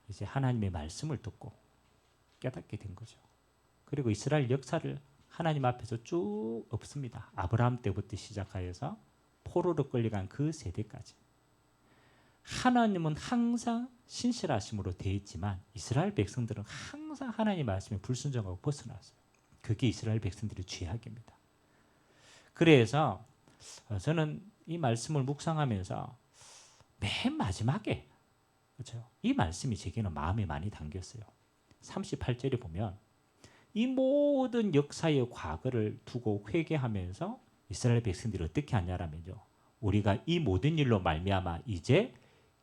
이제 하나님의 말씀을 듣고 깨닫게 된 거죠. 그리고 이스라엘 역사를 하나님 앞에서 쭉 엎습니다. 아브라함 때부터 시작하여서 포로로 끌려간 그 세대까지. 하나님은 항상 신실하심으로 되어 있지만 이스라엘 백성들은 항상 하나님의 말씀에 불순종하고 벗어났어요. 그게 이스라엘 백성들의 죄악입니다. 그래서 저는 이 말씀을 묵상하면서 맨 마지막에, 그렇죠? 이 말씀이 제게는 마음에 많이 담겼어요. 38절에 보면 이 모든 역사의 과거를 두고 회개하면서 이스라엘 백성들이 어떻게 하냐라면요, 우리가 이 모든 일로 말미암아 이제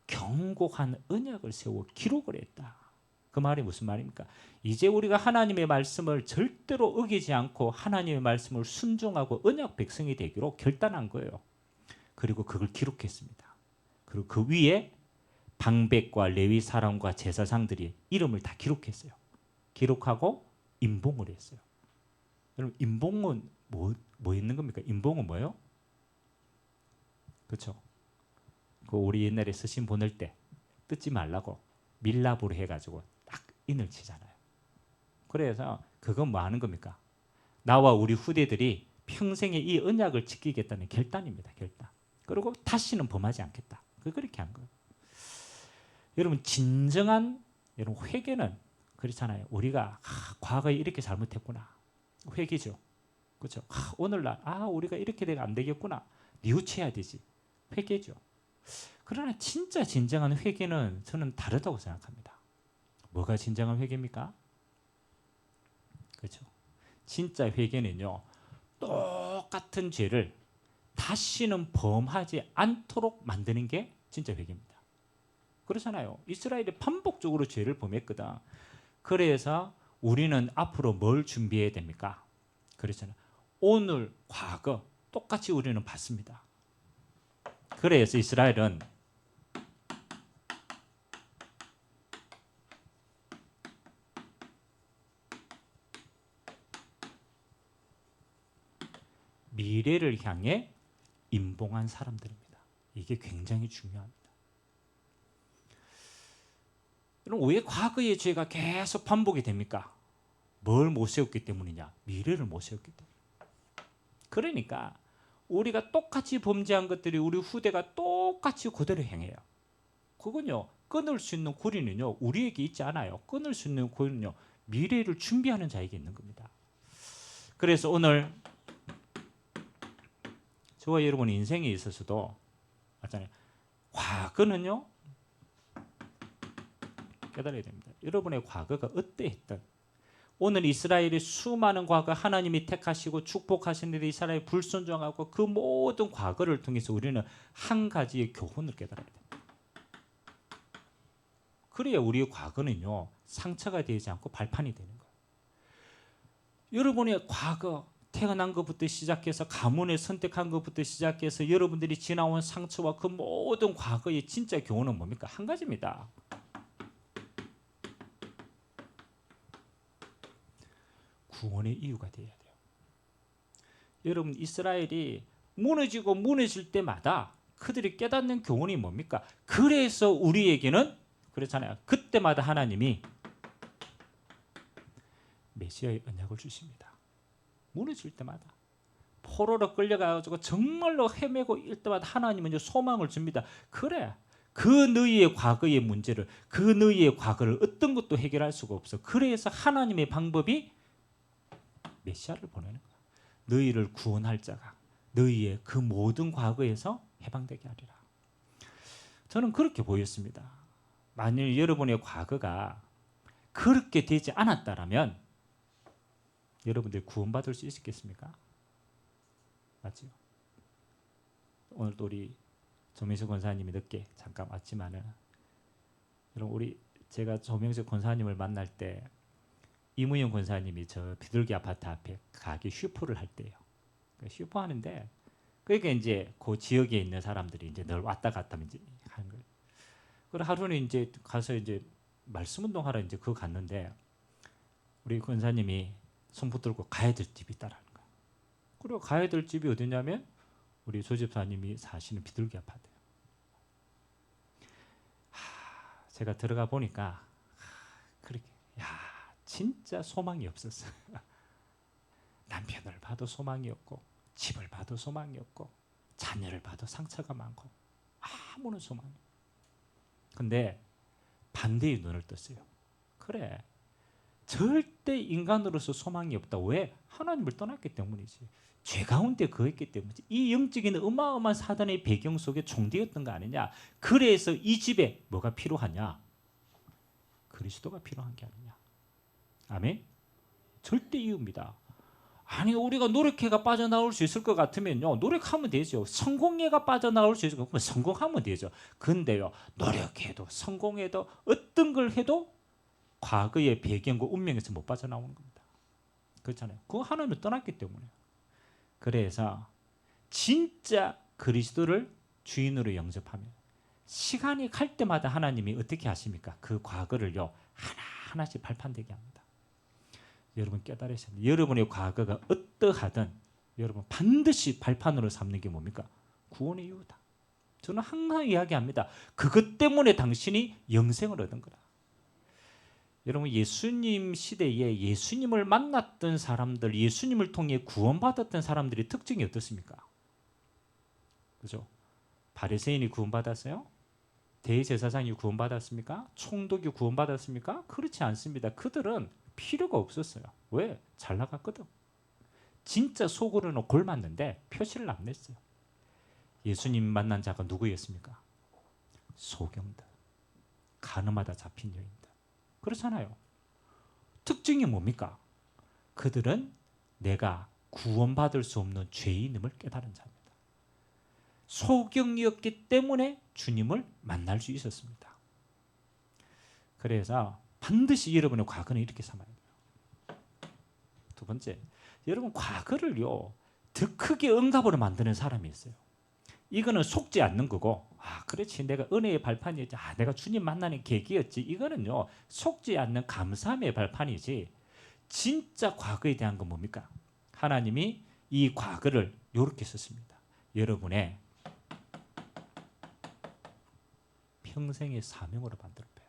견고한 언약을 세워 기록을 했다. 그 말이 무슨 말입니까? 이제 우리가 하나님의 말씀을 절대로 어기지 않고 하나님의 말씀을 순종하고 언약 백성이 되기로 결단한 거예요. 그리고 그걸 기록했습니다. 그리고 그 위에 방백과 레위 사람과 제사장들이 이름을 다 기록했어요. 기록하고 임봉을 했어요. 여러분, 임봉은 뭐 있는 겁니까? 임봉은 뭐예요? 그렇죠? 그 우리 옛날에 서신 보낼 때 뜯지 말라고 밀랍으로 해가지고 딱 인을 치잖아요. 그래서 그건 뭐 하는 겁니까? 나와 우리 후대들이 평생에 이 언약을 지키겠다는 결단입니다. 결단. 그리고 다시는 범하지 않겠다. 그렇게 한 거예요. 여러분, 진정한 여러분 회개는 그렇잖아요. 우리가 과거에 이렇게 잘못했구나. 회개죠. 그렇죠? 오늘날 우리가 이렇게 되면 안 되겠구나. 뉘우쳐야 되지. 회개죠. 그러나 진짜 진정한 회개는 저는 다르다고 생각합니다. 뭐가 진정한 회개입니까? 그렇죠. 진짜 회개는요, 똑같은 죄를 다시는 범하지 않도록 만드는 게 진짜 회개입니다. 그렇잖아요. 이스라엘이 반복적으로 죄를 범했거든. 그래서 우리는 앞으로 뭘 준비해야 됩니까? 그렇잖아요. 오늘, 과거 똑같이 우리는 받습니다. 그래서 이스라엘은 미래를 향해 임봉한 사람들입니다. 이게 굉장히 중요합니다. 여러분, 왜 과거의 죄가 계속 반복이 됩니까? 뭘 못 세웠기 때문이냐? 미래를 못 세웠기 때문에. 그러니까 우리가 똑같이 범죄한 것들이 우리 후대가 똑같이 그대로 행해요. 그건요, 끊을 수 있는 고리는요, 우리에게 있지 않아요. 끊을 수 있는 고리는요, 미래를 준비하는 자에게 있는 겁니다. 그래서 오늘 저와 여러분 인생에 있어서도 맞잖아요. 과거는요, 깨달아야 됩니다. 여러분의 과거가 어떠했든 오늘 이스라엘의 수많은 과거 하나님이 택하시고 축복하신 일이 이스라엘이 불순종하고 그 모든 과거를 통해서 우리는 한 가지의 교훈을 깨달아야 됩니다. 그래야 우리의 과거는요, 상처가 되지 않고 발판이 되는 거예요. 여러분의 과거, 태어난 것부터 시작해서 가문을 선택한 것부터 시작해서 여러분들이 지나온 상처와 그 모든 과거의 진짜 교훈은 뭡니까? 한 가지입니다. 구원의 이유가 되어야 돼요. 여러분, 이스라엘이 무너지고 무너질 때마다 그들이 깨닫는 교훈이 뭡니까? 그래서 우리에게는 그렇잖아요. 그때마다 하나님이 메시아의 언약을 주십니다. 무너질 때마다 포로로 끌려가지고 정말로 헤매고 일 때마다 하나님은 소망을 줍니다. 그래, 그 너희의 과거의 문제를, 그 너희의 과거를 어떤 것도 해결할 수가 없어. 그래서 하나님의 방법이 메시아를 보내는 거야. 너희를 구원할 자가 너희의 그 모든 과거에서 해방되게 하리라. 저는 그렇게 보였습니다. 만일 여러분의 과거가 그렇게 되지 않았다면 여러분들 구원받을 수 있겠습니까? 맞죠? 오늘도 우리 조명석 권사님이 늦게 잠깐 왔지만은 여러분, 제가 조명석 권사님을 만날 때 이무영 권사님이 저 비둘기 아파트 앞에 가게 슈퍼를 할 때요. 슈퍼 하는데 그러니까 이제 그 지역에 있는 사람들이 이제 늘 왔다 갔다 이제 하는 거예요. 그리고 하루는 이제 가서 이제 말씀 운동하러 이제 그거 갔는데 우리 권사님이 손 붙들고 가야 될 집이 있다라는 거예요. 그리고 가야 될 집이 어디냐면 우리 조 집사님이 사시는 비둘기 아파트예요. 제가 들어가 보니까 그렇게 야 진짜 소망이 없었어. 남편을 봐도 소망이 없고 집을 봐도 소망이 없고 자녀를 봐도 상처가 많고 아무런 소망이. 근데 반대의 눈을 떴어요. 그래 절대 인간으로서 소망이 없다. 왜? 하나님을 떠났기 때문이지. 죄 가운데 거했기 때문이지. 이 영적인 어마어마한 사단의 배경 속에 종되었던 거 아니냐. 그래서 이 집에 뭐가 필요하냐? 그리스도가 필요한 게 아니냐. 아멘? 절대 이유입니다. 아니 우리가 노력해가 빠져나올 수 있을 것 같으면요. 노력하면 되죠. 성공해가 빠져나올 수 있을 것 같으면 성공하면 되죠. 근데요. 노력해도 성공해도 어떤 걸 해도 과거의 배경과 운명에서 못 빠져나오는 겁니다. 그렇잖아요. 그거 하나님을 떠났기 때문에. 그래서 진짜 그리스도를 주인으로 영접하면 시간이 갈 때마다 하나님이 어떻게 하십니까? 그 과거를요 하나하나씩 발판되게 합니다. 여러분 깨달으셔야 돼요. 여러분의 과거가 어떠하든 여러분 반드시 발판으로 삼는 게 뭡니까? 구원의 이유다. 저는 항상 이야기합니다. 그것 때문에 당신이 영생을 얻은 거다. 여러분 예수님 시대에 예수님을 만났던 사람들, 예수님을 통해 구원받았던 사람들의 특징이 어떻습니까? 그죠? 바리새인이 구원받았어요? 대제사장이 구원받았습니까? 총독이 구원받았습니까? 그렇지 않습니다. 그들은 필요가 없었어요. 왜? 잘 나갔거든. 진짜 속으로는 골맞는데 표시를 안 냈어요. 예수님 만난 자가 누구였습니까? 소경들, 가늠하다 잡힌 여인들. 그렇잖아요. 특징이 뭡니까? 그들은 내가 구원받을 수 없는 죄인임을 깨달은 자입니다. 소경이었기 때문에 주님을 만날 수 있었습니다. 그래서 반드시 여러분의 과거는 이렇게 삼아야 돼요. 두 번째, 여러분 과거를요 더 크게 응답으로 만드는 사람이 있어요. 이거는 속지 않는 거고, 그렇지 내가 은혜의 발판이었지, 내가 주님 만나는 계기였지. 이거는요 속지 않는 감사함의 발판이지. 진짜 과거에 대한 건 뭡니까? 하나님이 이 과거를 이렇게 썼습니다. 여러분의 평생의 사명으로 만들어 봐요.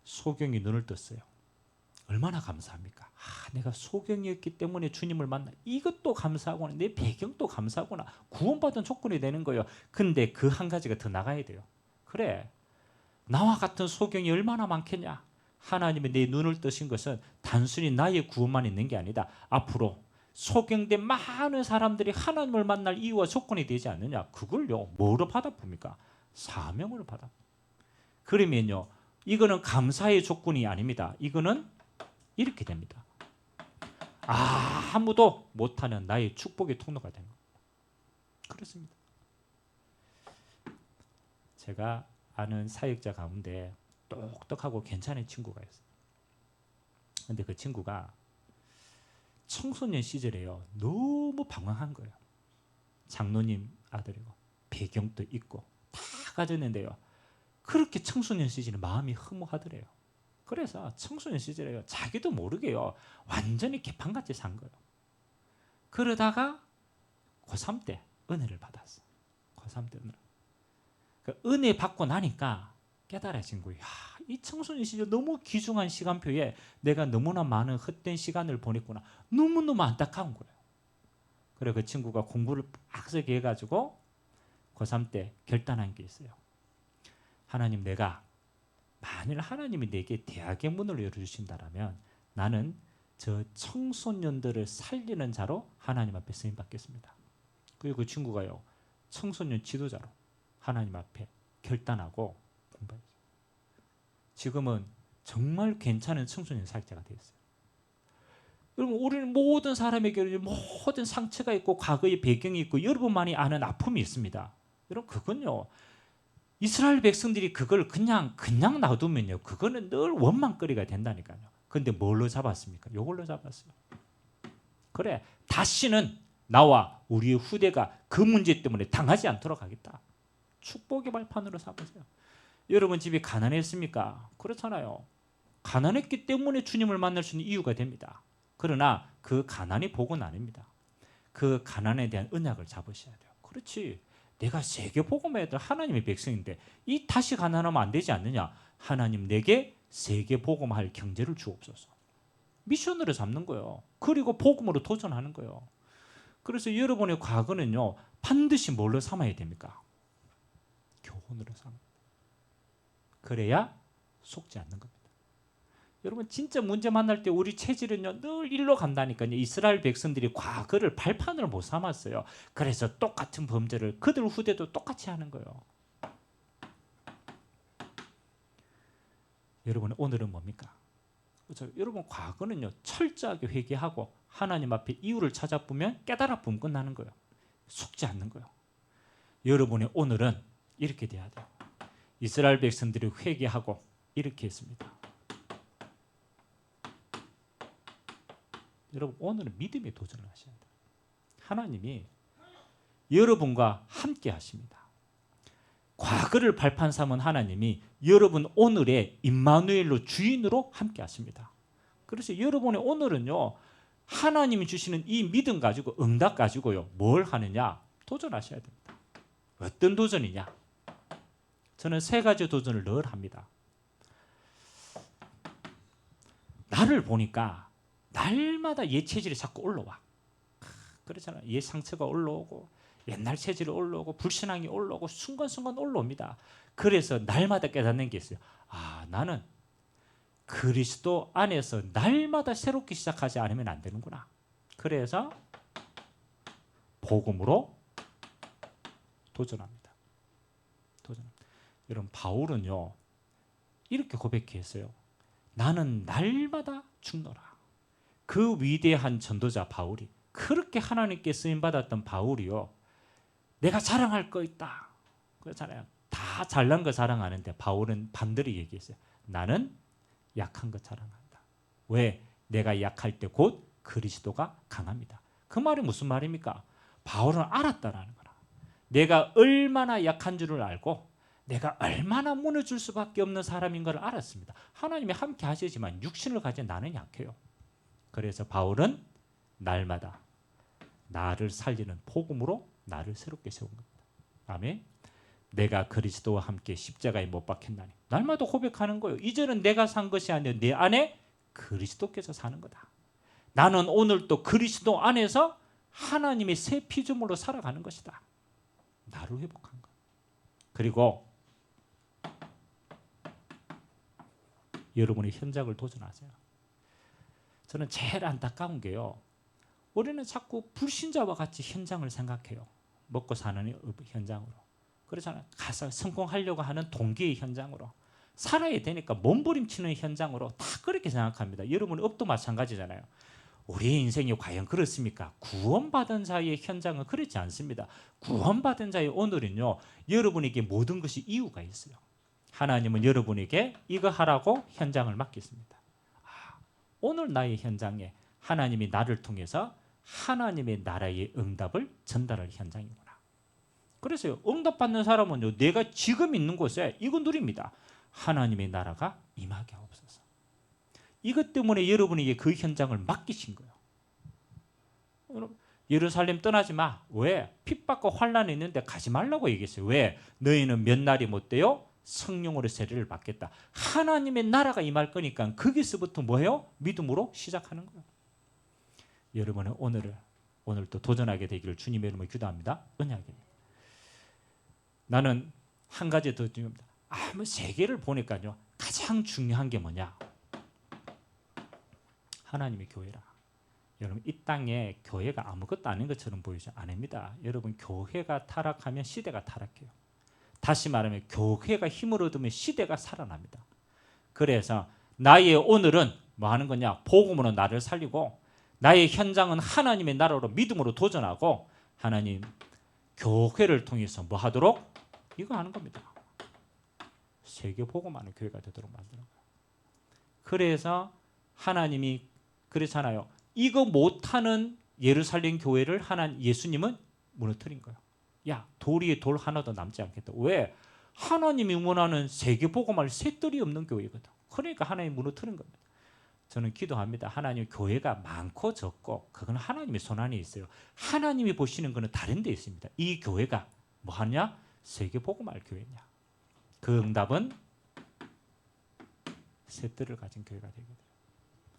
소경이 눈을 떴어요. 얼마나 감사합니까? 내가 소경이었기 때문에 주님을 만나. 이것도 감사하구나. 내 배경도 감사하구나. 구원받은 조건이 되는 거예요. 근데 그 한 가지가 더 나가야 돼요. 그래, 나와 같은 소경이 얼마나 많겠냐. 하나님이 내 눈을 뜨신 것은 단순히 나의 구원만 있는 게 아니다. 앞으로 소경된 많은 사람들이 하나님을 만날 이유와 조건이 되지 않느냐. 그걸요 뭐로 받아봅니까? 사명으로 받아. 그러면요 이거는 감사의 조건이 아닙니다. 이거는 이렇게 됩니다. 아무도 못하는 나의 축복의 통로가 되는 겁니다. 그렇습니다. 제가 아는 사역자 가운데 똑똑하고 괜찮은 친구가 있어요. 근데 그 친구가 청소년 시절에요 너무 방황한 거예요. 장로님 아들이고 배경도 있고 다 가졌는데요 그렇게 청소년 시절에 마음이 허무하더래요. 그래서 청소년 시절에요 자기도 모르게요 완전히 개판같이 산 거예요. 그러다가 고3 때 은혜를 받았어. 고3 때 은혜 받고 나니까 깨달아진 거예요. 이 청소년 시절 너무 귀중한 시간표에 내가 너무나 많은 헛된 시간을 보냈구나. 너무너무 안타까운 거예요. 그래 그 친구가 공부를 빡세게 해가지고 고3 때 결단한 게 있어요. 하나님, 내가 만일 하나님이 내게 대학의 문을 열어주신다면 나는 저 청소년들을 살리는 자로 하나님 앞에 쓰임 받겠습니다. 그리고 그 친구가요 청소년 지도자로 하나님 앞에 결단하고 공부했어요. 지금은 정말 괜찮은 청소년 사역자가 되었어요. 여러분 우리는 모든 사람에게 모든 상처가 있고 과거의 배경이 있고 여러분만이 아는 아픔이 있습니다. 여러분 그건요 이스라엘 백성들이 그걸 그냥 놔두면요 그거는 늘 원망거리가 된다니까요. 그런데 뭘로 잡았습니까? 이걸로 잡았어요. 그래 다시는 나와 우리의 후대가 그 문제 때문에 당하지 않도록 하겠다. 축복의 발판으로 삼으세요. 여러분 집이 가난했습니까? 그렇잖아요. 가난했기 때문에 주님을 만날 수 있는 이유가 됩니다. 그러나 그 가난이 복은 아닙니다. 그 가난에 대한 언약을 잡으셔야 돼요. 그렇지. 내가 세계 복음화해야 하나님의 백성인데 이 다시 가난하면 안 되지 않느냐. 하나님 내게 세계 복음화할 경제를 주옵소서. 미션으로 잡는 거예요. 그리고 복음으로 도전하는 거예요. 그래서 여러분의 과거는요 반드시 뭘로 삼아야 됩니까? 교훈으로 삼아야 돼요. 그래야 속지 않는 겁니다. 여러분 진짜 문제 만날 때 우리 체질은요 늘 일로 간다니까요. 이스라엘 백성들이 과거를 발판을 못 삼았어요. 그래서 똑같은 범죄를 그들 후대도 똑같이 하는 거예요. 여러분 오늘은 뭡니까? 그렇죠? 여러분 과거는요 철저하게 회개하고 하나님 앞에 이유를 찾아보면 깨달아 보면 끝나는 거예요. 속지 않는 거예요. 여러분의 오늘은 이렇게 돼야 돼요. 이스라엘 백성들이 회개하고 이렇게 했습니다. 여러분 오늘은 믿음의 도전을 하셔야 돼요. 하나님이 여러분과 함께 하십니다. 과거를 발판 삼은 하나님이 여러분 오늘의 임마누엘로 주인으로 함께 하십니다. 그래서 여러분의 오늘은요 하나님이 주시는 이 믿음 가지고 응답 가지고요 뭘 하느냐 도전하셔야 됩니다. 어떤 도전이냐? 저는 세 가지 도전을 늘 합니다. 나를 보니까 날마다 옛 체질이 자꾸 올라와. 그렇잖아요. 옛 상처가 올라오고 옛날 체질이 올라오고 불신앙이 올라오고 순간순간 올라옵니다. 그래서 날마다 깨닫는 게 있어요. 아, 나는 그리스도 안에서 날마다 새롭게 시작하지 않으면 안 되는구나. 그래서 복음으로 도전합니다. 여러분 바울은요 이렇게 고백했어요. 나는 날마다 죽노라. 그 위대한 전도자 바울이 그렇게 하나님께 쓰임받았던 바울이요 내가 자랑할 거 있다 그렇잖아요. 다 잘난 거 자랑하는데 바울은 반대로 얘기했어요. 나는 약한 거 자랑한다. 왜? 내가 약할 때 곧 그리스도가 강합니다. 그 말이 무슨 말입니까? 바울은 알았다라는 거라. 내가 얼마나 약한 줄을 알고 내가 얼마나 무너질 수밖에 없는 사람인 걸 알았습니다. 하나님이 함께 하시지만 육신을 가진 나는 약해요. 그래서 바울은 날마다 나를 살리는 복음으로 나를 새롭게 세운 겁니다. 아멘. 내가 그리스도와 함께 십자가에 못 박혔나니 날마다 고백하는 거예요. 이제는 내가 산 것이 아니라 내 안에 그리스도께서 사는 거다. 나는 오늘 또 그리스도 안에서 하나님의 새 피조물로 살아가는 것이다. 나를 회복한 거. 그리고 여러분의 현장을 도전하세요. 저는 제일 안타까운 게요. 우리는 자꾸 불신자와 같이 현장을 생각해요. 먹고 사는 현장으로. 그렇잖아요. 가서 성공하려고 하는 동기의 현장으로. 살아야 되니까 몸부림치는 현장으로 다 그렇게 생각합니다. 여러분 업도 마찬가지잖아요. 우리의 인생이 과연 그렇습니까? 구원받은 자의 현장은 그렇지 않습니다. 구원받은 자의 오늘은요. 여러분에게 모든 것이 이유가 있어요. 하나님은 여러분에게 이거 하라고 현장을 맡겼습니다. 오늘 나의 현장에 하나님이 나를 통해서 하나님의 나라의 응답을 전달할 현장이구나. 그래서 응답받는 사람은요. 내가 지금 있는 곳에 이거 누립니다. 하나님의 나라가 임하게 하옵소서. 이것 때문에 여러분에게 그 현장을 맡기신 거예요. 예루살렘 떠나지 마. 왜? 핍박과 환란이 있는데 가지 말라고 얘기했어요. 왜? 너희는 몇 날이 못 돼요? 성령으로 세례를 받겠다. 하나님의 나라가 임할 거니까 거기서부터 뭐예요? 믿음으로 시작하는 거예요. 여러분은 오늘도 도전하게 되기를 주님의 이름으로 기도합니다. 언약입니다. 나는 한 가지 더 중요합니다. 세계를 보니까요. 가장 중요한 게 뭐냐? 하나님의 교회라. 여러분 이 땅에 교회가 아무것도 아닌 것처럼 보이지 않습니다. 여러분 교회가 타락하면 시대가 타락해요. 다시 말하면 교회가 힘을 얻으면 시대가 살아납니다. 그래서 나의 오늘은 뭐 하는 거냐? 복음으로 나를 살리고 나의 현장은 하나님의 나라로 믿음으로 도전하고 하나님 교회를 통해서 뭐 하도록? 이거 하는 겁니다. 세계 복음하는 교회가 되도록 만드는 거예요. 그래서 하나님이 그렇잖아요. 이거 못하는 예루살렘 교회를 예수님은 무너뜨린 거예요. 야, 돌 위에 돌 하나도 남지 않겠다. 왜? 하나님이 원하는 세계 복음할 셋들이 없는 교회거든. 그러니까 하나님이 무너뜨린 겁니다. 저는 기도합니다. 하나님 교회가 많고 적고 그건 하나님의 손안에 있어요. 하나님이 보시는 것은 다른 데 있습니다. 이 교회가 뭐 하냐? 세계복음할 교회냐? 그 응답은 새 뜰을 가진 교회가 되게 돼요.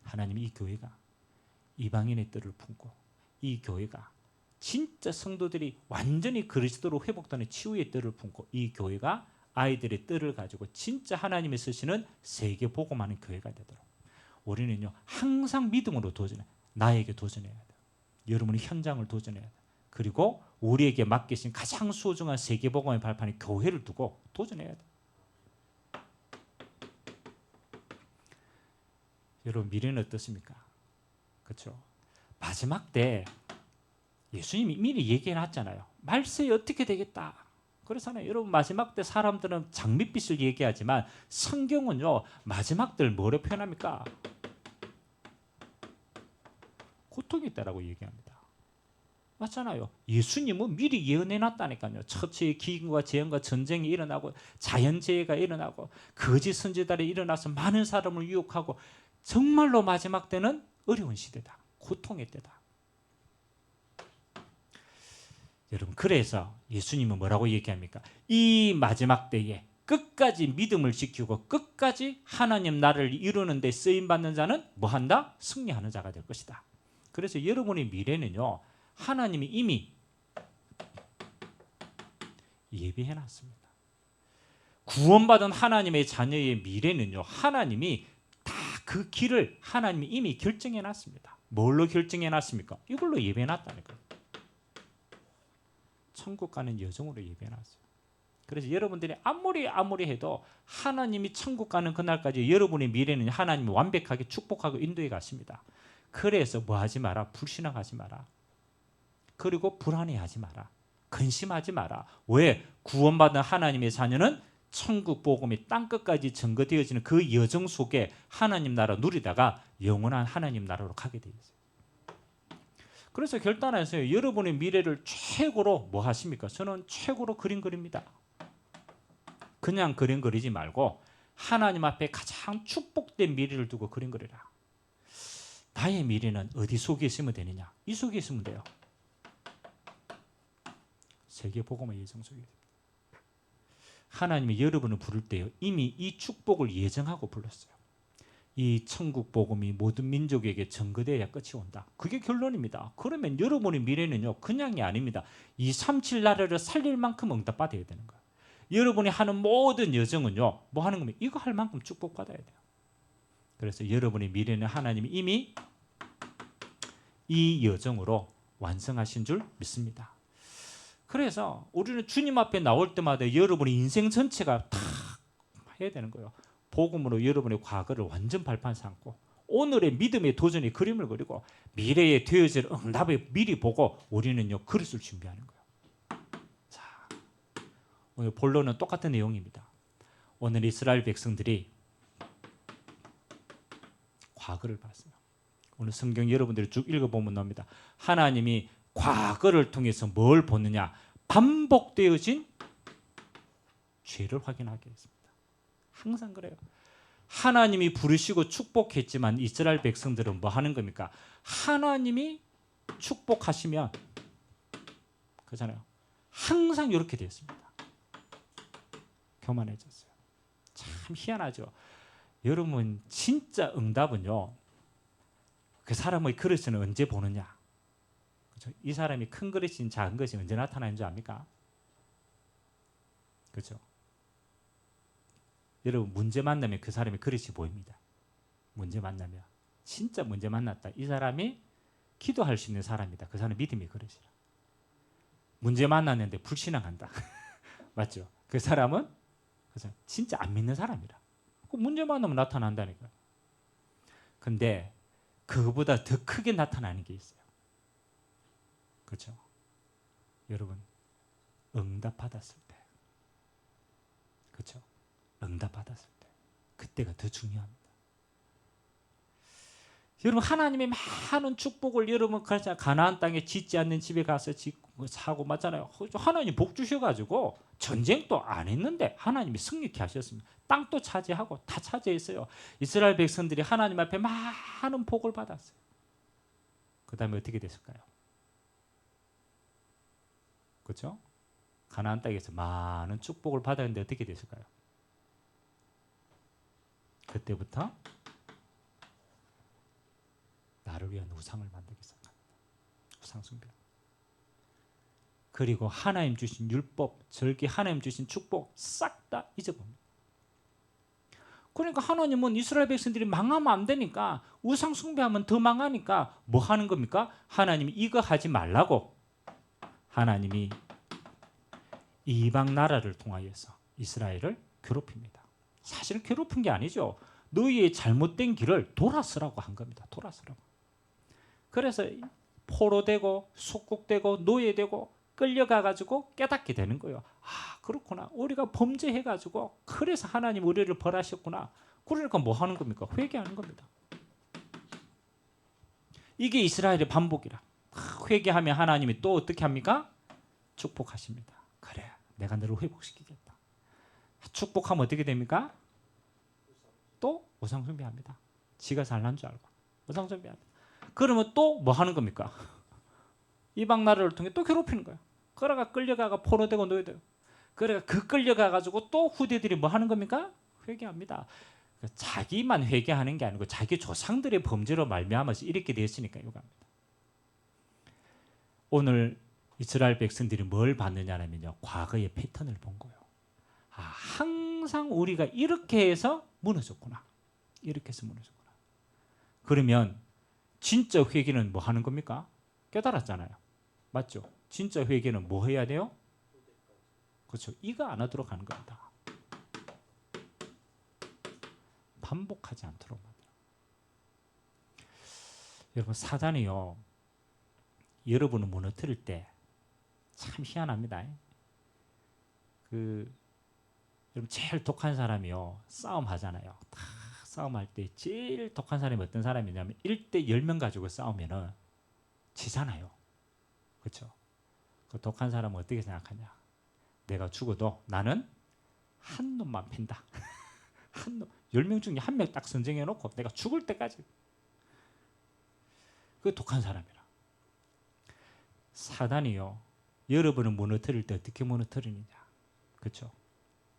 하나님이 이 교회가 이방인의 뜰을 품고 이 교회가 진짜 성도들이 완전히 그리스도로 회복되는 치유의 뜰을 품고 이 교회가 아이들의 뜰을 가지고 진짜 하나님이 쓰시는 세계 복음하는 교회가 되도록 우리는요 항상 믿음으로 도전해. 나에게 도전해야 돼요. 여러분이 현장을 도전해야 돼요. 그리고 우리에게 맡기신 가장 소중한 세계 복음의 발판인 교회를 두고 도전해야 돼요. 여러분 미래는 어떻습니까? 그렇죠? 마지막 때 예수님이 미리 얘기해 놨잖아요. 말세에 어떻게 되겠다. 그래서는 여러분 마지막 때 사람들은 장밋빛을 얘기하지만 성경은요 마지막 때를 뭐로 표현합니까? 고통이 있다라고 얘기합니다. 맞잖아요. 예수님은 미리 예언해 놨다니까요. 처치의 기근과 재앙과 전쟁이 일어나고 자연재해가 일어나고 거짓 선지자들이 일어나서 많은 사람을 유혹하고 정말로 마지막 때는 어려운 시대다. 고통의 때다. 여러분 그래서 예수님은 뭐라고 얘기합니까? 이 마지막 때에 끝까지 믿음을 지키고 끝까지 하나님 나라를 이루는 데 쓰임받는 자는 뭐한다? 승리하는 자가 될 것이다. 그래서 여러분의 미래는요 하나님이 이미 예비해 놨습니다. 구원받은 하나님의 자녀의 미래는요 하나님이 다 그 길을 하나님이 이미 결정해 놨습니다. 뭘로 결정해 놨습니까? 이걸로 예비해 놨다니까요. 천국 가는 여정으로 예비해 놨어요. 그래서 여러분들이 아무리 해도 하나님이 천국 가는 그날까지 여러분의 미래는 하나님이 완벽하게 축복하고 인도해 가십니다. 그래서 뭐 하지 마라. 불신앙하지 마라. 그리고 불안해하지 마라. 근심하지 마라. 왜? 구원받은 하나님의 자녀는 천국 복음이 땅끝까지 증거되어지는 그 여정 속에 하나님 나라 누리다가 영원한 하나님 나라로 가게 되어 있어요. 그래서 결단하세요. 여러분의 미래를 최고로 뭐 하십니까? 저는 최고로 그림 그립니다. 그냥 그림 그리지 말고 하나님 앞에 가장 축복된 미래를 두고 그림 그리라. 나의 미래는 어디 속에 있으면 되느냐? 이 속에 있으면 돼요. 세계 복음의 예정 속에. 하나님이 여러분을 부를 때요 이미 이 축복을 예정하고 불렀어요. 이 천국 복음이 모든 민족에게 전거되어야 끝이 온다. 그게 결론입니다. 그러면 여러분의 미래는요 그냥이 아닙니다. 237 나라를 살릴 만큼 응답받아야 되는 거예요. 여러분이 하는 모든 여정은요 뭐 하는 겁니까? 이거 할 만큼 축복받아야 돼요. 그래서 여러분의 미래는 하나님이 이미 이 여정으로 완성하신 줄 믿습니다. 그래서 우리는 주님 앞에 나올 때마다 여러분의 인생 전체가 다 해야 되는 거예요. 복음으로 여러분의 과거를 완전 발판 삼고 오늘의 믿음의 도전의 그림을 그리고 미래에 되어질 응답을 미리 보고 우리는요 그릇을 준비하는 거예요. 자, 오늘 본론은 똑같은 내용입니다. 오늘 이스라엘 백성들이 과거를 봤어요. 오늘 성경 여러분들이 쭉 읽어보면 나옵니다. 하나님이 과거를 통해서 뭘 보느냐? 반복되어진 죄를 확인하게 했습니다. 항상 그래요. 하나님이 부르시고 축복했지만 이스라엘 백성들은 뭐 하는 겁니까? 하나님이 축복하시면 그렇잖아요. 항상 이렇게 됐습니다. 교만해졌어요. 참 희한하죠. 여러분 진짜 응답은요. 그 사람의 그릇은 언제 보느냐? 그렇죠? 이 사람이 큰 그릇인 작은 것이 언제 나타나는 줄 압니까? 그렇죠? 여러분 문제 만나면 그 사람의 그릇이 보입니다. 문제 만나면 진짜 문제 만났다. 이 사람이 기도할 수 있는 사람이다. 그 사람 믿음의 그릇이라. 문제 만났는데 불신앙한다. 맞죠? 그 사람은 진짜 안 믿는 사람이라. 그 문제 만나면 나타난다니까요. 근데 그거보다 더 크게 나타나는 게 있어요. 그렇죠? 여러분 응답 받았을 때, 그렇죠? 응답 받았을 때, 그때가 더 중요합니다. 여러분 하나님의 많은 축복을 여러분 가나안 땅에 짓지 않는 집에 가서 짓고 사고 맞잖아요. 하나님 복 주셔가지고 전쟁도 안 했는데 하나님이 승리케 하셨습니다. 땅도 차지하고 다 차지했어요. 이스라엘 백성들이 하나님 앞에 많은 복을 받았어요. 그 다음에 어떻게 됐을까요? 그렇죠? 가나안 땅에서 많은 축복을 받았는데 어떻게 됐을까요? 그때부터 나를 위한 우상을 만들기 시작합니다. 우상 숭배. 그리고 하나님 주신 율법, 절기, 하나님 주신 축복 싹 다 잊어봅니다. 그러니까 하나님은 이스라엘 백성들이 망하면 안 되니까, 우상 숭배하면 더 망하니까 뭐 하는 겁니까? 하나님이 이거 하지 말라고 하나님이 이방 나라를 통하여서 이스라엘을 괴롭힙니다. 사실 괴롭힌 게 아니죠. 너희의 잘못된 길을 돌아서라고 한 겁니다. 돌아서라고. 그래서 포로되고 속국되고 노예되고 끌려가가지고 깨닫게 되는 거예요. 아, 그렇구나. 우리가 범죄해가지고 그래서 하나님 우리를 벌하셨구나. 그러니까 뭐 하는 겁니까? 회개하는 겁니다. 이게 이스라엘의 반복이라. 회개하면 하나님이 또 어떻게 합니까? 축복하십니다. 그래, 내가 너를 회복시키겠다. 축복하면 어떻게 됩니까? 또 우상 숭배합니다. 지가 잘난 줄 알고 우상 숭배합니다. 그러면 또 뭐 하는 겁니까? 이방 나라를 통해 또 괴롭히는 거예요. 그러가 끌려가가 포로되고 노예되고. 그러가 그 끌려가가지고 또 후대들이 뭐 하는 겁니까? 회개합니다. 자기만 회개하는 게 아니고 자기 조상들의 범죄로 말미암아서 이렇게 되었으니까 요구합니다. 오늘 이스라엘 백성들이 뭘 봤느냐면요, 과거의 패턴을 본 거예요. 아, 항상 우리가 이렇게 해서 무너졌구나. 이렇게 해서 무너졌구나. 그러면 진짜 회개는 뭐 하는 겁니까? 깨달았잖아요. 맞죠? 진짜 회개는 뭐 해야 돼요? 그렇죠. 이거 안 하도록 하는 겁니다. 반복하지 않도록 만들어. 여러분, 사단이요, 여러분을 무너뜨릴 때 참 희한합니다. 여러분, 제일 독한 사람이요, 싸움 하잖아요. 다 싸움할 때 제일 독한 사람이 어떤 사람이냐면 1대 10명 가지고 싸우면은 지잖아요. 그렇죠? 그 독한 사람은 어떻게 생각하냐? 내가 죽어도 나는 한 놈만 팬다. 한 놈, 10명 중에 한 명 딱 선정해 놓고 내가 죽을 때까지. 그 독한 사람이라. 사단이요, 여러분을 무너뜨릴 때 어떻게 무너뜨리느냐? 그렇죠?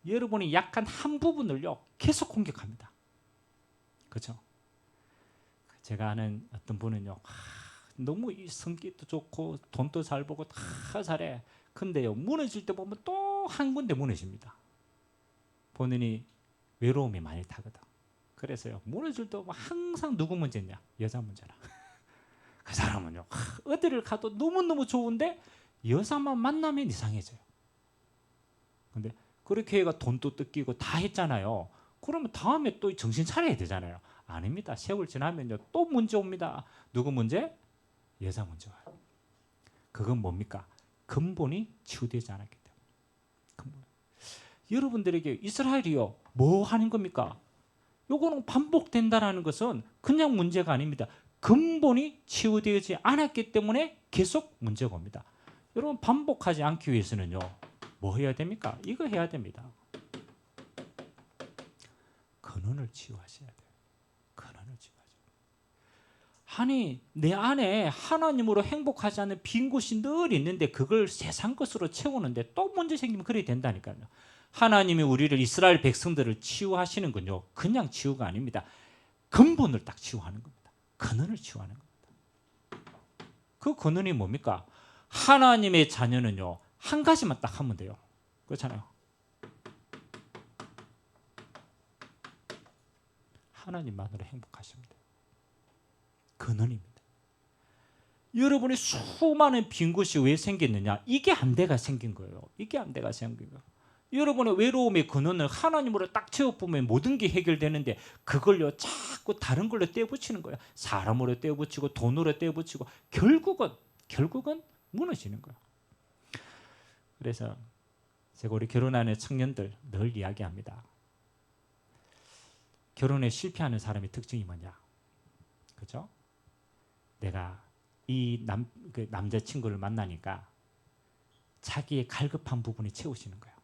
여러분이 약한 한 부분을요 계속 공격합니다. 그렇죠? 제가 아는 어떤 분은요, 너무 성격도 좋고 돈도 잘 벌고 다 잘해. 근데요, 무너질 때 보면 또 한 군데 무너집니다. 본인이 외로움이 많이 타거든. 그래서요, 무너질 때 항상 누구 문제냐? 여자 문제라. 그 사람은요, 어디를 가도 너무너무 좋은데 여자만 만나면 이상해져요. 근데 그렇게 해가 돈도 뜯기고 다 했잖아요. 그러면 다음에 또 정신 차려야 되잖아요. 아닙니다. 세월 지나면요 또 문제 옵니다. 누구 문제? 여자 문제 와요. 그건 뭡니까? 근본이 치유되지 않았기 때문에. 근본. 여러분들에게 이스라엘이요, 뭐 하는 겁니까? 요거는 반복된다라는 것은 그냥 문제가 아닙니다. 근본이 치유되지 않았기 때문에 계속 문제가 옵니다. 여러분, 반복하지 않기 위해서는요, 뭐 해야 됩니까? 이거 해야 됩니다. 근원을 치유하셔야 돼요. 근원을 치유하셔야 돼요. 아니, 내 안에 하나님으로 행복하지 않는 빈 곳이 늘 있는데 그걸 세상 것으로 채우는데 또 문제 생기면 그래야 된다니까요. 하나님이 우리를, 이스라엘 백성들을 치유하시는군요. 그냥 치유가 아닙니다. 근본을 딱 치유하는 겁니다. 근원을 치유하는 겁니다. 그 근원이 뭡니까? 하나님의 자녀는요, 한 가지만 딱 하면 돼요. 그렇잖아요. 하나님만으로 행복하십니다. 근원입니다. 여러분의 수많은 빈 곳이 왜 생겼느냐? 이게 안대가 생긴 거예요. 이게 안대가 생긴 거예요. 여러분의 외로움의 근원을 하나님으로 딱 채워보면 모든 게 해결되는데 그걸요 자꾸 다른 걸로 떼어붙이는 거예요. 사람으로 떼어붙이고 돈으로 떼어붙이고 결국은 무너지는 거예요. 그래서 제가 우리 결혼하는 청년들 늘 이야기합니다. 결혼에 실패하는 사람의 특징이 뭐냐? 그죠? 내가 이 남자친구를 만나니까 자기의 갈급한 부분이 채우시는 거예요.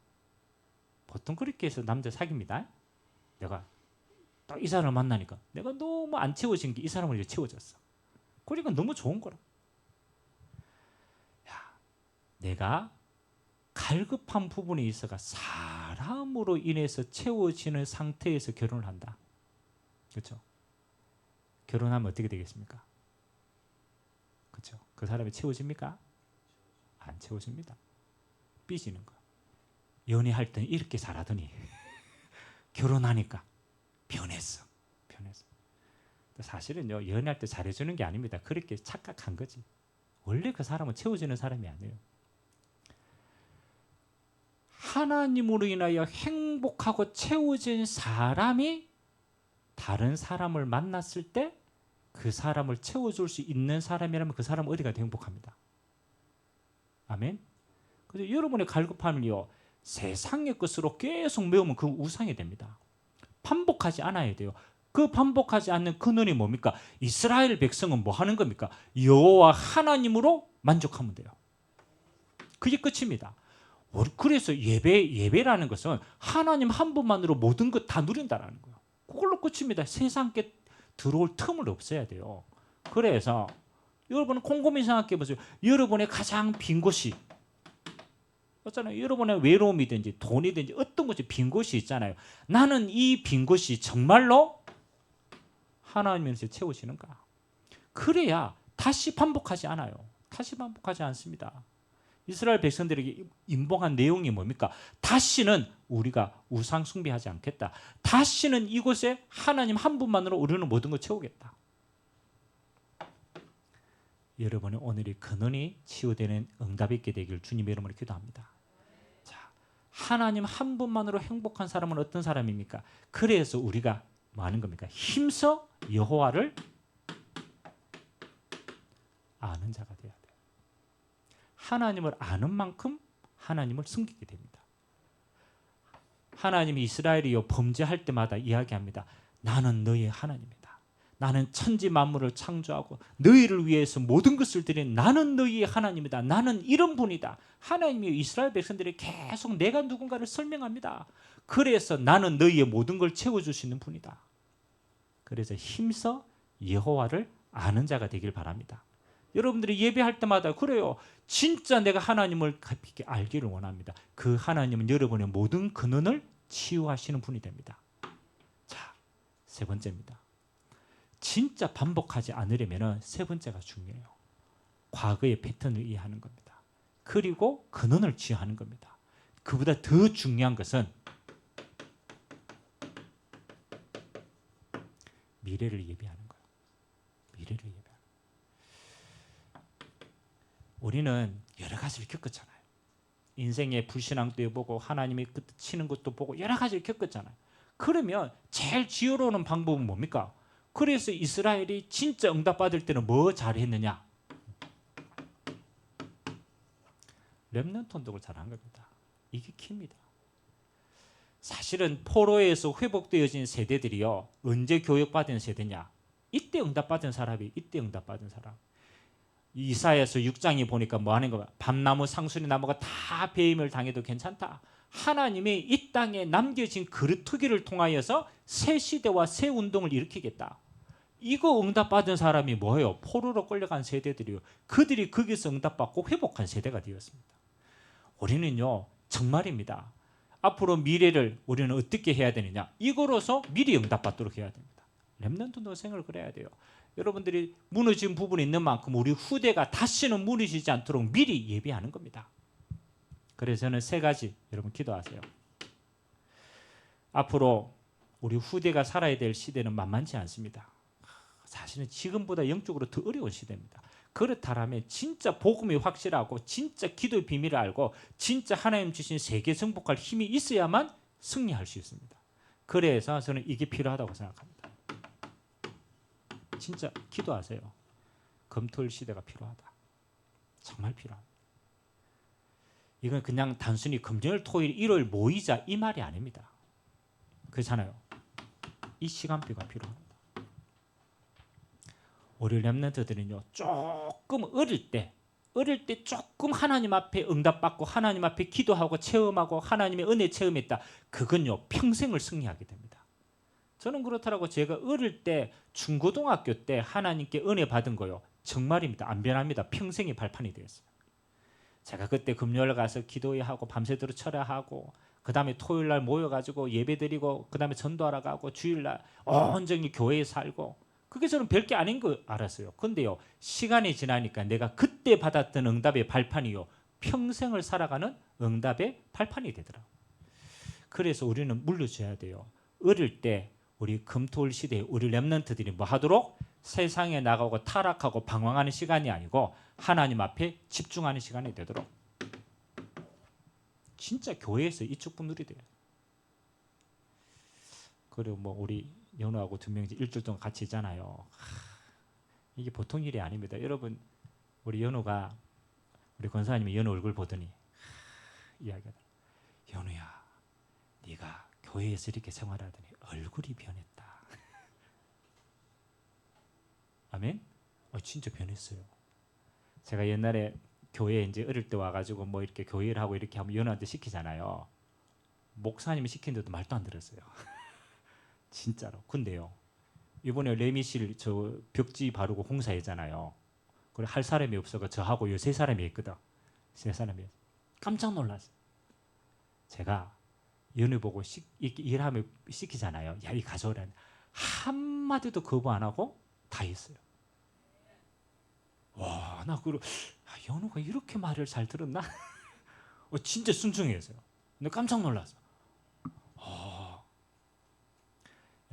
보통 그렇게 해서 남자 사깁니다. 내가 딱 이 사람을 만나니까 내가 너무 안 채워진 게 이 사람을 채워졌어. 그러니까 너무 좋은 거라. 야, 내가 갈급한 부분에 있어가 사람으로 인해서 채워지는 상태에서 결혼을 한다. 그렇죠? 결혼하면 어떻게 되겠습니까? 그렇죠? 그 사람이 채워집니까? 안 채워집니다. 삐지는 거. 연애할 때는 이렇게 잘하더니 결혼하니까 변했어. 사실은요, 연애할 때 잘해주는 게 아닙니다. 그렇게 착각한 거지. 원래 그 사람은 채워주는 사람이 아니에요. 하나님으로 인하여 행복하고 채워진 사람이 다른 사람을 만났을 때 그 사람을 채워줄 수 있는 사람이라면 그 사람은 어디 가도 행복합니다. 아멘. 그래서 여러분의 갈급함을요, 세상의 것으로 계속 메우면 그 우상이 됩니다. 반복하지 않아야 돼요. 그 반복하지 않는 근원이 뭡니까? 이스라엘 백성은 뭐 하는 겁니까? 여호와 하나님으로 만족하면 돼요. 그게 끝입니다. 그래서 예배라는 것은 하나님 한 분만으로 모든 것 다 누린다라는 거예요. 그걸로 끝입니다. 세상께 들어올 틈을 없애야 돼요. 그래서 여러분 곰곰이 생각해 보세요. 여러분의 가장 빈 곳이 있잖아요. 여러분의 외로움이든지 돈이든지 어떤 것이 빈 곳이 있잖아요. 나는 이 빈 곳이 정말로 하나님께서 채우시는가? 그래야 다시 반복하지 않아요. 다시 반복하지 않습니다. 이스라엘 백성들에게 임봉한 내용이 뭡니까? 다시는 우리가 우상 숭배하지 않겠다. 다시는 이곳에 하나님 한 분만으로 우리는 모든 걸 채우겠다. 여러분의 오늘의 근원이 치유되는 응답이 있게 되길 주님의 이름으로 기도합니다. 자, 하나님 한 분만으로 행복한 사람은 어떤 사람입니까? 그래서 우리가 뭐 하는 겁니까? 힘써 여호와를 아는 자가 되어야 돼요. 하나님을 아는 만큼 하나님을 섬기게 됩니다. 하나님이 이스라엘이요 범죄할 때마다 이야기합니다. 나는 너의 하나님이다. 나는 천지 만물을 창조하고 너희를 위해서 모든 것을 드린 나는 너희의 하나님이다. 나는 이런 분이다. 하나님이 이스라엘 백성들이 계속 내가 누군가를 설명합니다. 그래서 나는 너희의 모든 걸 채워주시는 분이다. 그래서 힘써 여호와를 아는 자가 되길 바랍니다. 여러분들이 예배할 때마다 그래요. 진짜 내가 하나님을 깊이 알기를 원합니다. 그 하나님은 여러분의 모든 근원을 치유하시는 분이 됩니다. 자, 세 번째입니다. 진짜 반복하지 않으려면 세 번째가 중요해요. 과거의 패턴을 이해하는 겁니다. 그리고 근원을 치유하는 겁니다. 그보다 더 중요한 것은 미래를 예비하는 거예요. 미래를 예비하는 거예요. 우리는 여러 가지를 겪었잖아요. 인생의 불신앙도 해보고 하나님이 치는 것도 보고 여러 가지를 겪었잖아요. 그러면 제일 지혜로운 방법은 뭡니까? 그래서 이스라엘이 진짜 응답받을 때는 뭐 잘했느냐? 렘넌트 운동을 잘한 겁니다. 이게 키입니다. 사실은 포로에서 회복되어진 세대들이요. 언제 교육받은 세대냐? 이때 응답받은 사람이 이때 응답받은 사람. 이사야서 6장에 보니까 뭐 하는 거야? 밤나무 상수리 나무가 다 배임을 당해도 괜찮다. 하나님이 이 땅에 남겨진 그루터기를 통하여서 새 시대와 새 운동을 일으키겠다. 이거 응답받은 사람이 뭐예요? 포로로 끌려간 세대들이요. 그들이 거기서 응답받고 회복한 세대가 되었습니다. 우리는요. 정말입니다. 앞으로 미래를 우리는 어떻게 해야 되느냐? 이거로서 미리 응답받도록 해야 됩니다. 렘넌트 노생을 그래야 돼요. 여러분들이 무너진 부분이 있는 만큼 우리 후대가 다시는 무너지지 않도록 미리 예비하는 겁니다. 그래서 저는 세 가지 여러분 기도하세요. 앞으로 우리 후대가 살아야 될 시대는 만만치 않습니다. 사실은 지금보다 영적으로 더 어려운 시대입니다. 그렇다면 진짜 복음이 확실하고 진짜 기도의 비밀을 알고 진짜 하나님 주신 세계 정복할 힘이 있어야만 승리할 수 있습니다. 그래서 저는 이게 필요하다고 생각합니다. 진짜 기도하세요. 금토일 시대가 필요하다. 정말 필요합니다. 이건 그냥 단순히 금요일, 토요일, 일요일 모이자 이 말이 아닙니다. 그렇잖아요. 이 시간표가 필요합니다. 우리 렘넌트들은요. 조금 어릴 때 조금 하나님 앞에 응답받고 하나님 앞에 기도하고 체험하고 하나님의 은혜 체험했다. 그건요. 평생을 승리하게 됩니다. 저는 그렇더라고. 제가 어릴 때 중고등학교 때 하나님께 은혜 받은 거요. 정말입니다. 안 변합니다. 평생의 발판이 되었어요. 제가 그때 금요일 가서 기도회하고 밤새도록 철야하고 그 다음에 토요일 날 모여가지고 예배드리고 그 다음에 전도하러 가고 주일날 온전히 교회에 살고 그게 저는 별게 아닌 거 알았어요. 근데요 시간이 지나니까 내가 그때 받았던 응답의 발판이요 평생을 살아가는 응답의 발판이 되더라고요. 그래서 우리는 물려줘야 돼요. 어릴 때 우리 금토일 시대에 우리 렘넌트들이 뭐 하도록 세상에 나가고 타락하고 방황하는 시간이 아니고 하나님 앞에 집중하는 시간이 되도록 진짜 교회에서 이 축복 누리야 돼요. 그리고 뭐 우리 연우하고 두 명이 일주일 동안 같이 있잖아요. 이게 보통 일이 아닙니다. 여러분 우리 연우가 우리 권사님이 연우 얼굴 보더니 이야기하더라. 연우야 네가 교회에서 이렇게 생활하더니 얼굴이 변했다. 아멘? 진짜 변했어요. 제가 옛날에 교회에 이제 어릴 때 와가지고 뭐 이렇게 교회를 하고 이렇게 하면 연우한테 시키잖아요. 목사님이 시키는데도 말도 안 들었어요. 진짜로. 근데요. 이번에 레미실 저 벽지 바르고 홍사했잖아요. 그래 할 사람이 없어서 저하고 요 세 사람이 있거든. 세 사람이 깜짝 놀랐어요. 제가 연우 보고 일하면 시키잖아요. 야, 이 가져오라는 한마디도 거부 안 하고 다 했어요. 와, 나 그러 연우가 이렇게 말을 잘 들었나? 진짜 순종했어요. 근데 깜짝 놀랐어.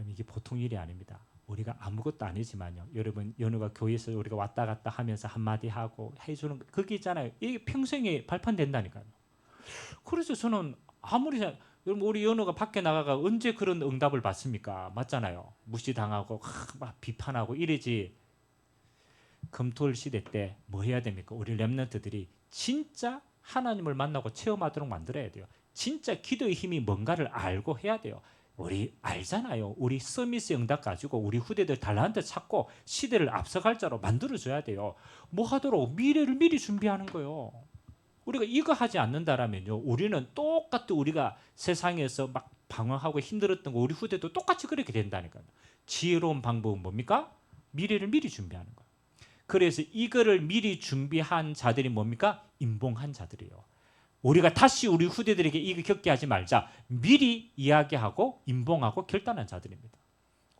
이게 보통 일이 아닙니다. 우리가 아무것도 아니지만요. 여러분 연우가 교회에서 우리가 왔다 갔다 하면서 한마디 하고 해주는 그게 있잖아요. 이게 평생에 발판된다니까요. 그래서 저는 아무리 여러분 우리 연우가 밖에 나가가 언제 그런 응답을 받습니까? 맞잖아요. 무시당하고 막 비판하고 이러지. 금토일 시대 때 뭐 해야 됩니까? 우리 렘넌트들이 진짜 하나님을 만나고 체험하도록 만들어야 돼요. 진짜 기도의 힘이 뭔가를 알고 해야 돼요. 우리 알잖아요. 우리 서미스 응답 가지고 우리 후대들 달란트 찾고 시대를 앞서갈 자로 만들어줘야 돼요. 뭐 하도록 미래를 미리 준비하는 거예요. 우리가 이거 하지 않는다라면요, 우리는 똑같이 우리가 세상에서 막 방황하고 힘들었던 거 우리 후대도 똑같이 그렇게 된다니까요. 지혜로운 방법은 뭡니까? 미래를 미리 준비하는 거예요. 그래서 이거를 미리 준비한 자들이 뭡니까? 임봉한 자들이에요. 우리가 다시 우리 후대들에게 이거 겪게 하지 말자. 미리 이야기하고 임봉하고 결단한 자들입니다.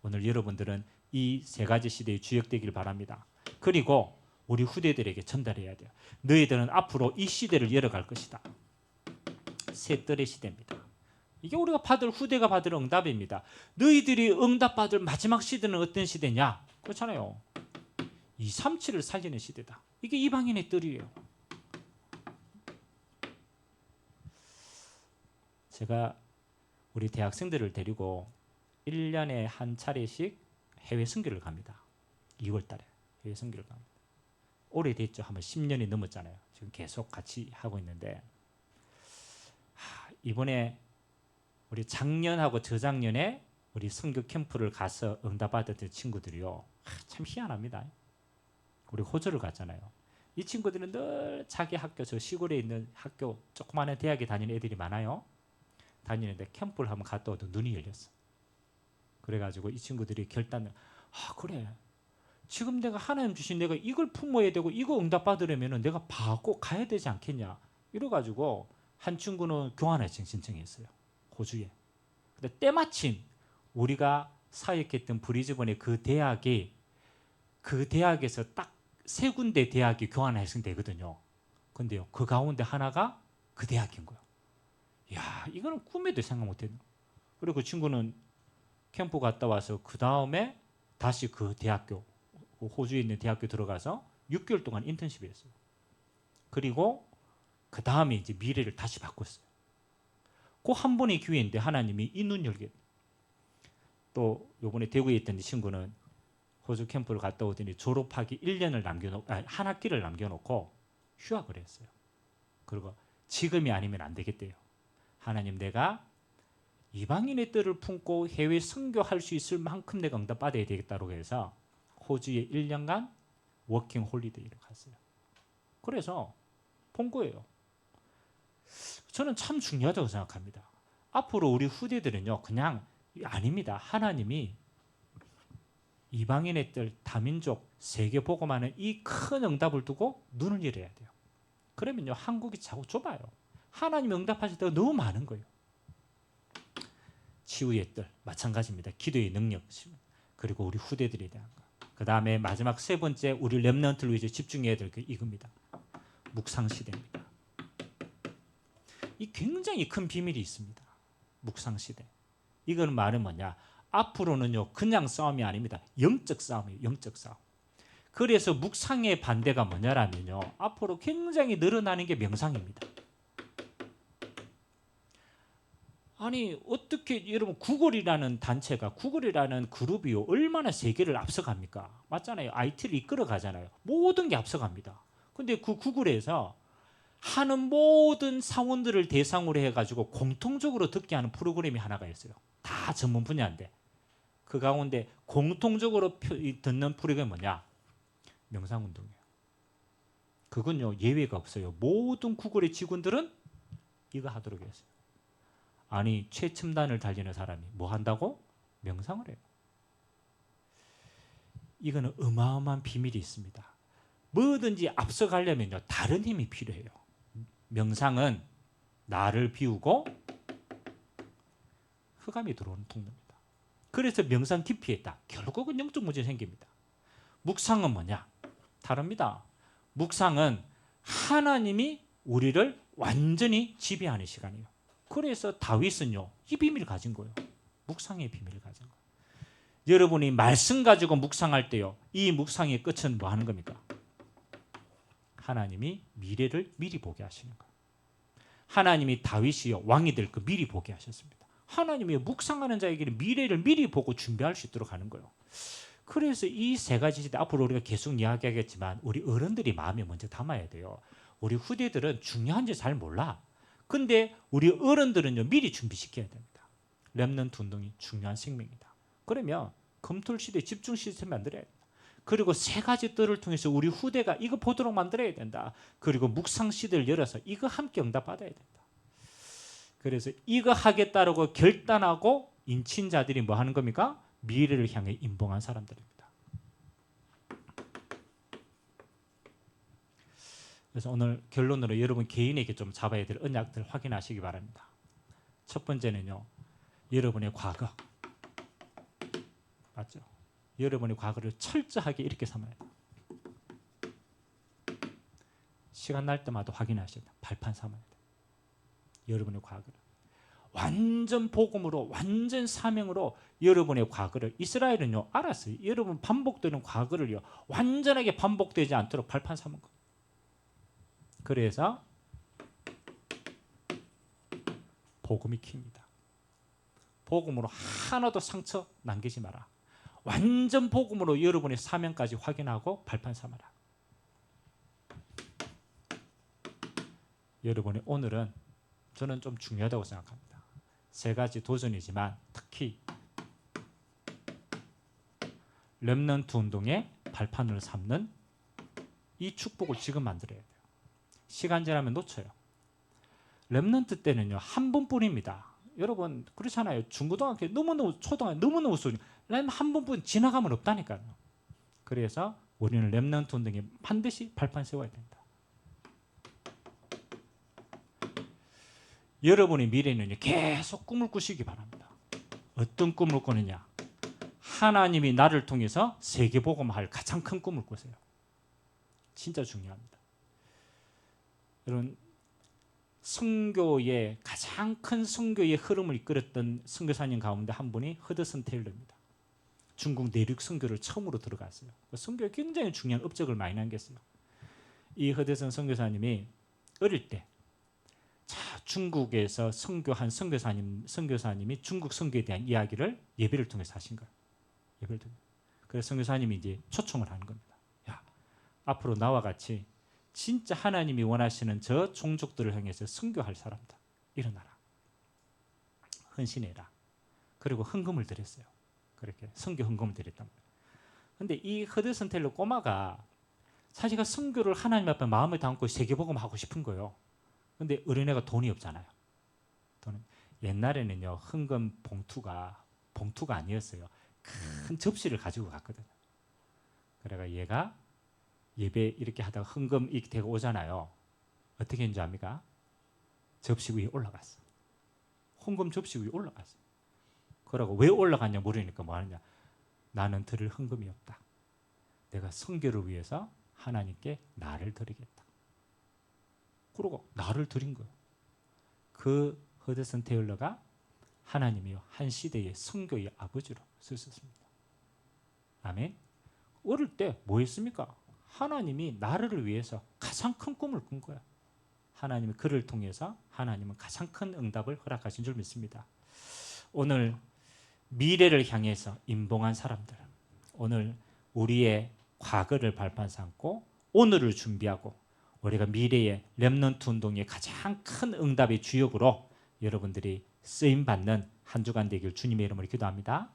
오늘 여러분들은 이 세 가지 시대의 주역되길 바랍니다. 그리고 우리 후대들에게 전달해야 돼요. 너희들은 앞으로 이 시대를 열어갈 것이다. 셋들의 시대입니다. 이게 우리가 받을 후대가 받을 응답입니다. 너희들이 응답받을 마지막 시대는 어떤 시대냐? 그렇잖아요. 237을 살리는 시대다. 이게 이방인의 뜰이에요. 제가 우리 대학생들을 데리고 1년에 한 차례씩 해외 선교를 갑니다. 2월 달에 해외 선교를 갑니다. 오래됐죠. 한번 10년이 넘었잖아요. 지금 계속 같이 하고 있는데 이번에 우리 작년하고 저작년에 우리 선교 캠프를 가서 응답받았던 친구들이요. 참 희한합니다. 우리 호주를 갔잖아요. 이 친구들은 늘 자기 학교 저 시골에 있는 학교 조그마한 대학에 다니는 애들이 많아요. 다니는데 캠프를 한번 갔다 와도 눈이 열렸어. 그래가지고 이 친구들이 결단을 그래 지금 내가 하나님 주신 내가 이걸 품어야 되고 이거 응답받으려면 내가 받고 가야 되지 않겠냐 이래가지고 한 친구는 교환학생 신청했어요. 호주에. 근데 때마침 우리가 사역했던 브리즈번의 그 대학에서 딱 세 군데 대학이 교환학생 되거든요. 근데요 그 가운데 하나가 그 대학인 거예요. 야, 이거는 꿈에도 생각 못했네. 그리고 그 친구는 캠프 갔다 와서 그 다음에 다시 그 대학교, 호주에 있는 대학교 들어가서 6개월 동안 인턴십을 했어요. 그리고 그 다음에 이제 미래를 다시 바꿨어요. 그 한 번의 기회인데 하나님이 이 눈 열게. 또 요번에 대구에 있던 이 친구는 호주 캠프를 갔다 오더니 졸업하기 1년을 한 학기를 남겨놓고 휴학을 했어요. 그리고 지금이 아니면 안 되겠대요. 하나님 내가 이방인의 뜰을 품고 해외 선교할 수 있을 만큼 내가 응답받아야 되겠다고 해서 호주에 1년간 워킹 홀리데이를 갔어요. 그래서 본 거예요. 저는 참 중요하다고 생각합니다. 앞으로 우리 후대들은요 그냥 아닙니다. 하나님이 이방인의 뜰, 다민족, 세계 복음하는 이 큰 응답을 두고 눈을 열어야 돼요. 그러면요 한국이 자꾸 좁아요. 하나님이 응답하실 때가 너무 많은 거예요. 치유의 뜰 마찬가지입니다. 기도의 능력 그리고 우리 후대들에 대한 거. 그 다음에 마지막 세 번째 우리 렘넌트를 위해서 집중해야 될 게 이겁니다. 묵상 시대입니다. 이 굉장히 큰 비밀이 있습니다. 묵상 시대. 이거는 말은 뭐냐? 앞으로는요 그냥 싸움이 아닙니다. 영적 싸움이에요. 영적 싸움. 그래서 묵상의 반대가 뭐냐라면요 앞으로 굉장히 늘어나는 게 명상입니다. 아니 어떻게 여러분 구글이라는 단체가 구글이라는 그룹이요 얼마나 세계를 앞서갑니까? 맞잖아요. IT를 이끌어 가잖아요. 모든 게 앞서갑니다. 근데 그 구글에서 하는 모든 사원들을 대상으로 해가지고 공통적으로 듣게 하는 프로그램이 하나가 있어요. 다 전문 분야인데 그 가운데 공통적으로 듣는 프로그램이 뭐냐? 명상운동이에요. 그건요 예외가 없어요. 모든 구글의 직원들은 이거 하도록 했어요. 아니 최첨단을 달리는 사람이 뭐 한다고? 명상을 해요. 이거는 어마어마한 비밀이 있습니다. 뭐든지 앞서가려면요 다른 힘이 필요해요. 명상은 나를 비우고 흑암이 들어오는 통로입니다. 그래서 명상 깊이에 있다. 결국은 영적 문제 생깁니다. 묵상은 뭐냐? 다릅니다. 묵상은 하나님이 우리를 완전히 지배하는 시간이에요. 그래서 다윗은요 이 비밀을 가진 거예요. 묵상의 비밀을 가진 거예요. 여러분이 말씀 가지고 묵상할 때요 이 묵상의 끝은 뭐 하는 겁니까? 하나님이 미래를 미리 보게 하시는 거예요. 하나님이 다윗이요 왕이 될 거 미리 보게 하셨습니다. 하나님이 묵상하는 자에게는 미래를 미리 보고 준비할 수 있도록 하는 거예요. 그래서 이 세 가지 시대 앞으로 우리가 계속 이야기하겠지만 우리 어른들이 마음에 먼저 담아야 돼요. 우리 후대들은 중요한지 잘 몰라. 근데 우리 어른들은요 미리 준비시켜야 됩니다. 렘넌트 운동이 중요한 생명이다. 그러면 검토 시대 집중 시스템 만들어야 된다. 그리고 세 가지 뜰을 통해서 우리 후대가 이거 보도록 만들어야 된다. 그리고 묵상 시대를 열어서 이거 함께 응답받아야 된다. 그래서 이거 하겠다라고 결단하고 인친 자들이 뭐 하는 겁니까? 미래를 향해 임봉한 사람들입니다. 그래서 오늘 결론으로 여러분 개인에게 좀 잡아야 될 언약들 확인하시기 바랍니다. 첫 번째는요. 여러분의 과거. 맞죠? 여러분의 과거를 철저하게 이렇게 삼아야 돼요. 시간 날 때마다 확인하셔야 돼요. 발판 삼아야 돼요. 여러분의 과거를. 완전 복음으로 완전 사명으로 여러분의 과거를 이스라엘은요 알았어요. 여러분 반복되는 과거를요 완전하게 반복되지 않도록 발판 삼은 거예요. 그래서 복음이 킵니다. 복음으로 하나도 상처 남기지 마라. 완전 복음으로 여러분의 사명까지 확인하고 발판 삼아라. 여러분의 오늘은 저는 좀 중요하다고 생각합니다. 세 가지 도전이지만 특히 렘넌트 운동의 발판을 삼는 이 축복을 지금 만들어야 돼요. 시간 지나면 놓쳐요. 렘넌트 때는요 한 번뿐입니다. 여러분 그렇잖아요. 중고등학교 너무너무 초등학교 너무너무 수준 한 번뿐 지나가면 없다니까요. 그래서 우리는 렘넌트 운동에 반드시 발판 세워야 된다. 여러분의 미래는요 계속 꿈을 꾸시기 바랍니다. 어떤 꿈을 꾸느냐? 하나님이 나를 통해서 세계복음할 가장 큰 꿈을 꾸세요. 진짜 중요합니다. 여러분 선교의 가장 큰 선교의 흐름을 이끌었던 선교사님 가운데 한 분이 허드슨 테일러입니다. 중국 내륙 선교를 처음으로 들어갔어요. 선교에 굉장히 중요한 업적을 많이 남겼어요. 이 허드슨 선교사님이 어릴 때 중국에서 선교한 선교사님이 중국 선교에 대한 이야기를 예배를 통해서 하신 거예요. 예배를 통해. 그래서 선교사님이 이제 초청을 하는 겁니다. 야, 앞으로 나와 같이 진짜 하나님이 원하시는 저 종족들을 향해서 선교할 사람들 일어나라. 헌신해라. 그리고 헌금을 드렸어요. 그렇게 선교 헌금을 드렸단 말이에요. 근데 이 허드슨 테일러 꼬마가 사실 그 선교를 하나님 앞에 마음에 담고 세계복음 하고 싶은 거예요. 근데 어린애가 돈이 없잖아요. 돈은 옛날에는요 헌금 봉투가 아니었어요. 큰 접시를 가지고 갔거든요. 그래가 얘가 예배 이렇게 하다가 헌금 이렇게 되고 오잖아요. 어떻게 했는지 압니까? 접시 위에 올라갔어. 헌금 접시 위에 올라갔어. 그러고 왜 올라갔냐 물으니까 뭐 하느냐? 나는 드릴 헌금이 없다. 내가 선교를 위해서 하나님께 나를 드리겠다. 그러고 나를 드린 거예요. 그 허드슨 테일러가 하나님이요 한 시대의 선교의 아버지로 쓰셨습니다. 아멘. 어릴 때 뭐 했습니까? 하나님이 나를 위해서 가장 큰 꿈을 꾼 거야. 하나님이 그를 통해서 하나님은 가장 큰 응답을 허락하신 줄 믿습니다. 오늘 미래를 향해서 임봉한 사람들, 오늘 우리의 과거를 발판 삼고 오늘을 준비하고 우리가 미래의 렘넌트 운동의 가장 큰 응답의 주역으로 여러분들이 쓰임받는 한 주간 되길 주님의 이름으로 기도합니다.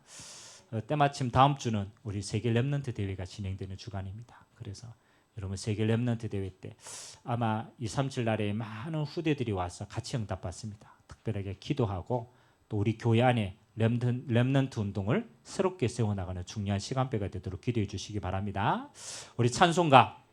때마침 다음 주는 우리 세계 렘넌트 대회가 진행되는 주간입니다. 그래서 여러분 세계 렘넌트 대회 때 아마 2, 3일 날에 많은 후대들이 와서 같이 응답받습니다. 특별하게 기도하고 또 우리 교회 안에 렘넌트 운동을 새롭게 세워나가는 중요한 시간대가 되도록 기도해 주시기 바랍니다. 우리 찬송가